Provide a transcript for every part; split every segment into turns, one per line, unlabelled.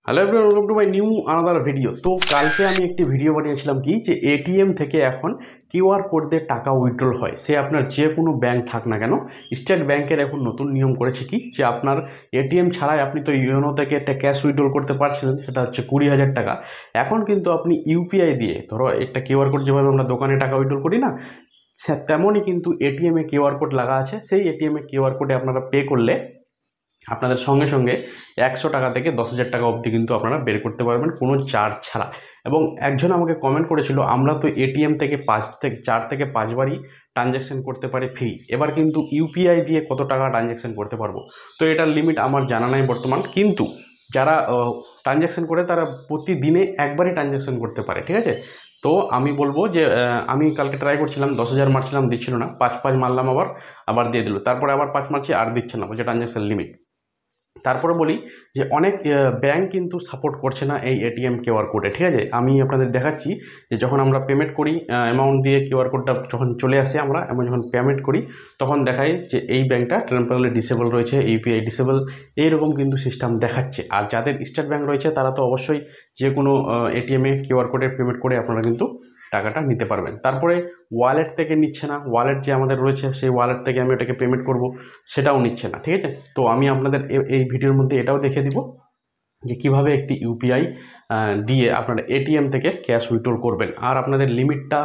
Hello everyone, welcome to my new another video. তো কালকে আমি একটি ভিডিও বানিয়েছিলাম কি যে এটিএম থেকে এখন কিউআর কোড দিয়ে টাকা উইথড্রল হয়, সে আপনার যে কোনো ব্যাংক থাক না কেন। স্টেট ব্যাংকের এখন নতুন নিয়ম করেছে কি যে আপনার এটিএম ছাড়াই আপনি তো ইউনো থেকে একটা ক্যাশ উইথড্রল করতে পারছিলেন, সেটা হচ্ছে 20,000 টাকা। এখন কিন্তু আপনি ইউপিআই দিয়ে, ধরো একটা কিউআর কোড যেভাবে আমরা দোকানে টাকা উইথড্রল করি না, তেমনই কিন্তু এটিএমে কিউআর কোড লাগা আছে। সেই এটিএমে কিউআর কোডে আপনারা পে করলে আপনাদের সঙ্গে সঙ্গে 100 টাকা থেকে 10,000 টাকা অবধি কিন্তু আপনারা বের করতে পারবেন কোনো চার্জ ছাড়া। এবং একজন আমাকে কমেন্ট করেছিল, আমরা তো এটিএম থেকে 4 থেকে 5 বারই ট্রানজ্যাকশন করতে পারি ফ্রি, এবার কিন্তু ইউপিআই দিয়ে কত টাকা ট্রানজ্যাকশন করতে পারবো? তো এটার লিমিট আমার জানা নাই বর্তমান, কিন্তু যারা ট্রানজ্যাকশন করে তারা প্রতিদিনে একবারই ট্রানজ্যাকশন করতে পারে, ঠিক আছে। তো আমি বলবো যে আমি কালকে ট্রাই করছিলাম, 10,000 মারছিলাম, দিচ্ছিল না। 5 মারলাম, আবার দিয়ে দিল, তারপরে আবার 5 মারছি, আর দিচ্ছে না, বলছে ট্রানজ্যাকশন লিমিট। তারপরে বলি যে অনেক ব্যাংক কিন্তু সাপোর্ট করছে না এই এটিএম কিউআর কোডে, ঠিক আছে। আমি আপনাদের দেখাচ্ছি যে যখন আমরা পেমেন্ট করি, অ্যামাউন্ট দিয়ে কিউআর কোডটা যখন চলে আসে, আমরা এমন যখন পেমেন্ট করি তখন দেখাই যে এই ব্যাংকটা টেম্পোরারি ডিসেবল রয়েছে, ইউপিআই ডিসেবল, এইরকম কিন্তু সিস্টেম দেখাচ্ছে। আর যাদের স্টেট ব্যাংক রয়েছে তারা তো অবশ্যই যে কোনো এটিএমে কিউআর কোডে পেমেন্ট করে আপনারা কিন্তু টাকাটা নিতে পারবেন। তারপরে ওয়ালেট থেকে নিচ্ছে না, ওয়ালেট যে আমাদের রয়েছে সেই ওয়ালেট থেকে আমি ওটাকে পেমেন্ট করব, সেটাও নিচ্ছে না, ঠিক আছে। তো আমি আপনাদের এই ভিডিওর মধ্যে এটাও দেখিয়ে দিব যে কিভাবে একটি ইউপিআই দিয়ে আপনারা এটিএম থেকে ক্যাশ উইথড্রল করবেন। আর আপনাদের লিমিটটা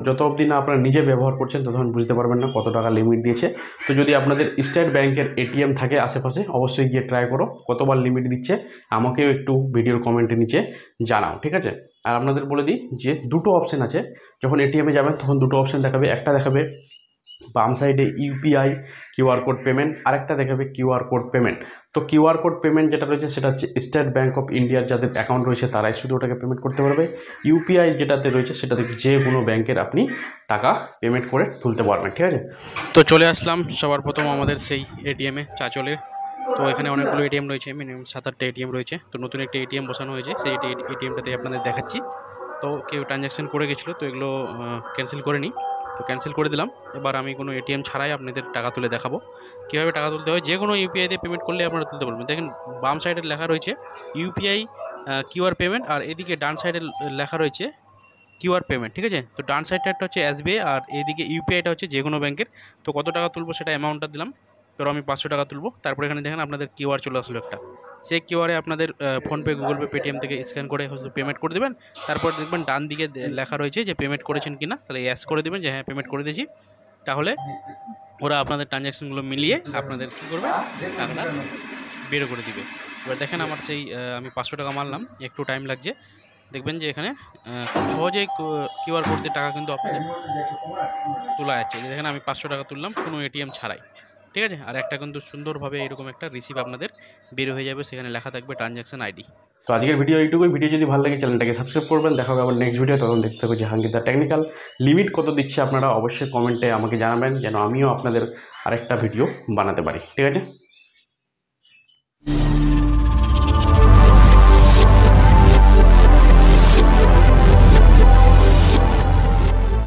যত অবধি না আপনারা নিজে ব্যবহার করছেন ততক্ষণ বুঝতে পারবেন না কত টাকা লিমিট দিয়েছে। তো যদি আপনাদের স্টেট ব্যাংকের এটিএম থাকে আশেপাশে, অবশ্যই গিয়ে ট্রাই করো কতবার লিমিট দিচ্ছে, আমাকেও একটু ভিডিওর কমেন্টের নিচে জানাও, ঠিক আছে। আর আপনাদের বলে দিই যে দুটো অপশান আছে, যখন এটিএমে যাবেন তখন দুটো অপশান দেখাবে। একটা দেখাবে বাম সাইডে ইউপিআই কিউআর কোড পেমেন্ট, আরেকটা দেখাবে কিউআর কোড পেমেন্ট। তো কিউআর কোড পেমেন্ট যেটা রয়েছে সেটা হচ্ছে স্টেট ব্যাংক অফ ইন্ডিয়ার যাদের অ্যাকাউন্ট রয়েছে তারাই শুধু ওটাকে পেমেন্ট করতে পারবে। ইউপিআই যেটাতে রয়েছে সেটাতে যে কোনো ব্যাংকের আপনি টাকা পেমেন্ট করে তুলতে পারবেন, ঠিক আছে। তো চলে আসলাম সবার প্রথম আমাদের সেই এটিএমে, চাচলের। তো এখানে অনেকগুলো এটিএম রয়েছে, মিনিমাম 7-8টা এটিএম রয়েছে। তো নতুন একটা এটিএম বসানো হয়েছে, সেই এটিএমটাতে আপনাদের দেখাচ্ছি। তো কেউ ট্রানজ্যাকশন করে গেছিলো, তো এগুলো ক্যান্সেল করে নিই, তো ক্যান্সেল করে দিলাম। এবার আমি কোনো এটিএম ছাড়াই আপনাদের টাকা তুলে দেখাবো কীভাবে টাকা তুলতে হয়। যে কোনো ইউপিআই দিয়ে পেমেন্ট করলে আপনারা তুলতে পারবেন। দেখেন বাম সাইডে লেখা রয়েছে ইউপিআই কিউআর পেমেন্ট, আর এদিকে ডান সাইডে লেখা রয়েছে কিউআর পেমেন্ট, ঠিক আছে। তো ডান সাইডটা একটা হচ্ছে এসবিআই, আর এইদিকে ইউপিআইটা হচ্ছে যে কোনো ব্যাংকের। তো কত টাকা তুলবো সেটা অ্যামাউন্টটা দিলাম, ধরো আমি 500 টাকা তুলবো। তারপরে এখানে দেখেন আপনাদের কিউআর চলে আসলো একটা, সেই কিউআরে আপনাদের ফোনপে, গুগল পে, পেটিএম থেকে স্ক্যান করে পেমেন্ট করে দেবেন। তারপর দেখবেন ডান দিকে লেখা রয়েছে যে পেমেন্ট করেছেন কিনা, তাহলে ইয়াস করে দেবেন যে হ্যাঁ পেমেন্ট করে দিয়েছি। তাহলে ওরা আপনাদের ট্রানজ্যাকশনগুলো মিলিয়ে আপনাদের কী করবে, টাকাটা বের করে দিবে। এবার দেখেন আমার সেই আমি 500 টাকা মারলাম, একটু টাইম লাগছে। দেখবেন যে এখানে খুব সহজেই কিউআর কোড দিয়ে টাকা কিন্তু আপনাদের তোলা যাচ্ছে। দেখেন আমি 500 টাকা তুললাম কোনো এটিএম ছাড়াই, ঠিক আছে। আর একটা কিন্তু সুন্দরভাবে এরকম একটা রিসিভ আপনাদের বের হয়ে যাবে, সেখানে লেখা থাকবে ট্রানজ্যাকশন আইডি। তো আজকের ভিডিও এইটুকুই। ভিডিও যদি ভালো লাগে চ্যানেলটাকে সাবস্ক্রাইব করবেন। দেখা হবে আবার নেক্সট ভিডিও, তখন দেখতে হবে জাহাঙ্গীর দা টেকনিক্যাল। লিমিট কত দিচ্ছে আপনারা অবশ্যই কমেন্টে আমাকে জানাবেন, যেন আমিও আপনাদের আরেকটা ভিডিও বানাতে পারি, ঠিক আছে।